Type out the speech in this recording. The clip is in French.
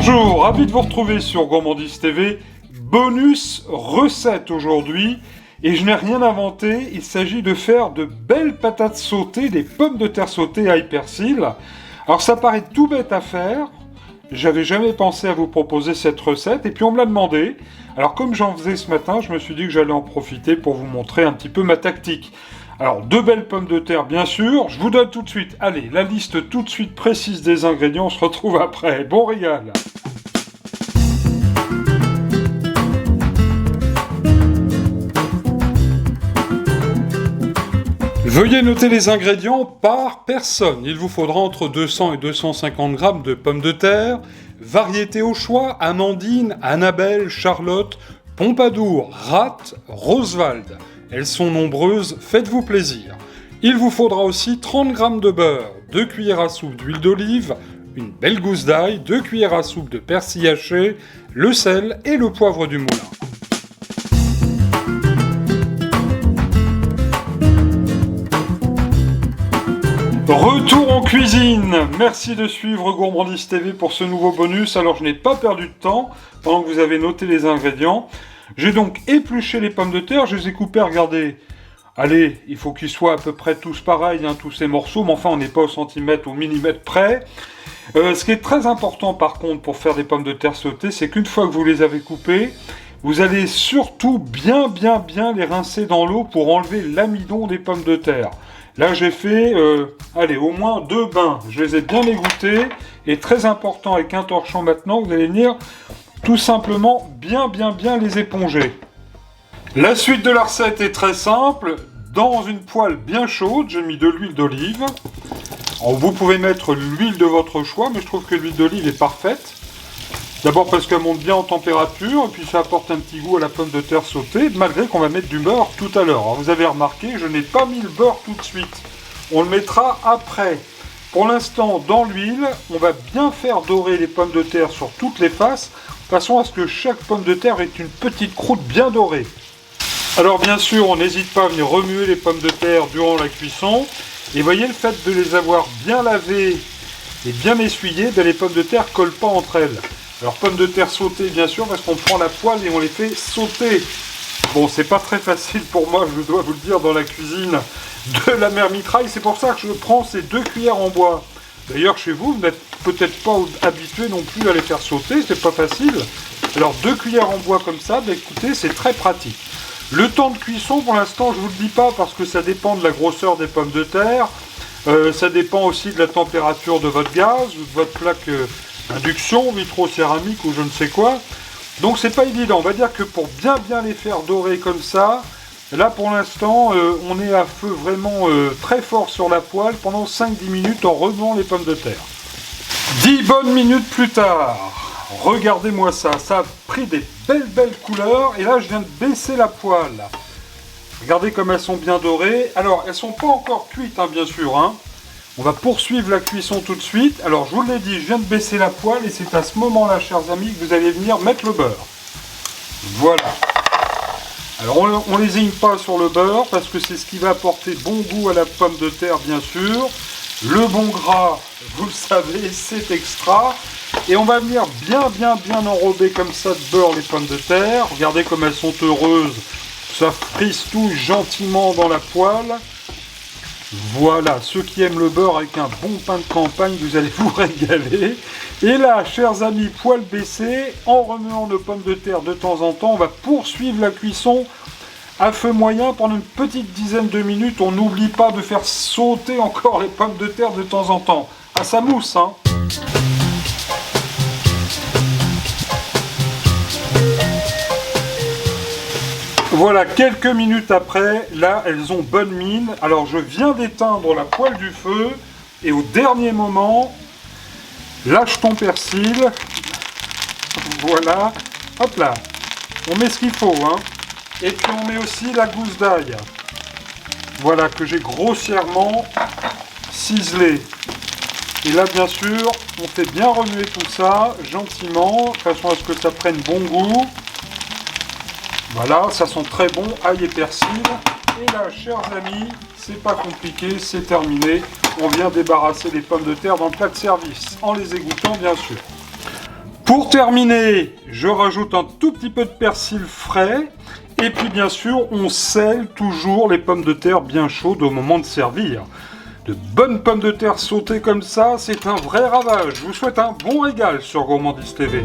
Bonjour, ravi de vous retrouver sur Gourmandise TV. Bonus recette aujourd'hui. Et je n'ai rien inventé, il s'agit de faire de belles patates sautées, des pommes de terre sautées à persil. Alors ça paraît tout bête à faire, j'avais jamais pensé à vous proposer cette recette, et puis on me l'a demandé. Alors comme j'en faisais ce matin, je me suis dit que j'allais en profiter pour vous montrer un petit peu ma tactique. Alors, deux belles pommes de terre, bien sûr. Je vous donne tout de suite, allez, la liste tout de suite précise des ingrédients. On se retrouve après. Bon régal! Veuillez noter les ingrédients par personne. Il vous faudra entre 200 et 250 g de pommes de terre, variété au choix, Amandine, Annabelle, Charlotte, Pompadour, Rat, Roswald. Elles sont nombreuses, faites-vous plaisir. Il vous faudra aussi 30 g de beurre, 2 cuillères à soupe d'huile d'olive, une belle gousse d'ail, 2 cuillères à soupe de persil haché, le sel et le poivre du moulin. Retour en cuisine. Merci de suivre Gourmandise TV pour ce nouveau bonus. Alors je n'ai pas perdu de temps pendant que vous avez noté les ingrédients. J'ai donc épluché les pommes de terre, je les ai coupées, regardez. Allez, il faut qu'ils soient à peu près tous pareils, tous ces morceaux, mais enfin on n'est pas au centimètre, au millimètre près. Ce qui est très important par contre pour faire des pommes de terre sautées, c'est qu'une fois que vous les avez coupées, vous allez surtout bien les rincer dans l'eau pour enlever l'amidon des pommes de terre. Là j'ai fait, allez, au moins 2 bains, je les ai bien égouttés, et très important avec un torchon maintenant, vous allez venir tout simplement bien les éponger. La suite de la recette est très simple. Dans une poêle bien chaude, j'ai mis de l'huile d'olive. Vous pouvez mettre l'huile de votre choix, mais je trouve que l'huile d'olive est parfaite. D'abord parce qu'elle monte bien en température, et puis ça apporte un petit goût à la pomme de terre sautée, malgré qu'on va mettre du beurre tout à l'heure. Alors vous avez remarqué, je n'ai pas mis le beurre tout de suite. On le mettra après. Pour l'instant, dans l'huile, on va bien faire dorer les pommes de terre sur toutes les faces, de façon à ce que chaque pomme de terre ait une petite croûte bien dorée. Alors bien sûr, on n'hésite pas à venir remuer les pommes de terre durant la cuisson. Et voyez, le fait de les avoir bien lavées et bien essuyées, les pommes de terre ne collent pas entre elles. Alors pommes de terre sautées bien sûr, parce qu'on prend la poêle et on les fait sauter. Bon, c'est pas très facile pour moi, je dois vous le dire, dans la cuisine de la mère mitraille. C'est pour ça que je prends ces 2 cuillères en bois. D'ailleurs, chez vous, vous n'êtes peut-être pas habitué non plus à les faire sauter, c'est pas facile. Alors 2 cuillères en bois comme ça, écoutez, c'est très pratique. Le temps de cuisson, pour l'instant, je vous le dis pas parce que ça dépend de la grosseur des pommes de terre. Ça dépend aussi de la température de votre gaz ou de votre plaque induction, vitro-céramique ou je ne sais quoi. Donc c'est pas évident. On va dire que pour bien les faire dorer comme ça, là pour l'instant, on est à feu vraiment très fort sur la poêle pendant 5-10 minutes en remuant les pommes de terre. 10 bonnes minutes plus tard, regardez-moi ça, ça a pris des belles couleurs, et là je viens de baisser la poêle. Regardez comme elles sont bien dorées. Alors elles sont pas encore cuites, bien sûr. On va poursuivre la cuisson tout de suite. Alors je vous l'ai dit, je viens de baisser la poêle, et c'est à ce moment-là, chers amis, que vous allez venir mettre le beurre. Voilà. Alors on les éline pas sur le beurre, parce que c'est ce qui va apporter bon goût à la pomme de terre, bien sûr. Le bon gras, vous le savez, c'est extra. Et on va venir bien enrober comme ça de beurre les pommes de terre. Regardez comme elles sont heureuses. Ça frise tout gentiment dans la poêle. Voilà, ceux qui aiment le beurre avec un bon pain de campagne, vous allez vous régaler. Et là, chers amis, poêle baissée, en remuant nos pommes de terre de temps en temps, on va poursuivre la cuisson à feu moyen pendant une petite dizaine de minutes. On n'oublie pas de faire sauter encore les pommes de terre de temps en temps. Ah, ça mousse, Voilà, quelques minutes après, là, elles ont bonne mine. Alors, je viens d'éteindre la poêle du feu, et au dernier moment, lâche ton persil. Voilà, hop là, on met ce qu'il faut, Et puis on met aussi la gousse d'ail. Voilà, que j'ai grossièrement ciselé. Et là, bien sûr, on fait bien remuer tout ça, gentiment, de façon à ce que ça prenne bon goût. Voilà, ça sent très bon, ail et persil. Et là, chers amis, c'est pas compliqué, c'est terminé. On vient débarrasser les pommes de terre dans le plat de service, en les égouttant bien sûr. Pour terminer, je rajoute un tout petit peu de persil frais. Et puis bien sûr, on sèle toujours les pommes de terre bien chaudes au moment de servir. De bonnes pommes de terre sautées comme ça, c'est un vrai ravage. Je vous souhaite un bon régal sur Gourmandise TV.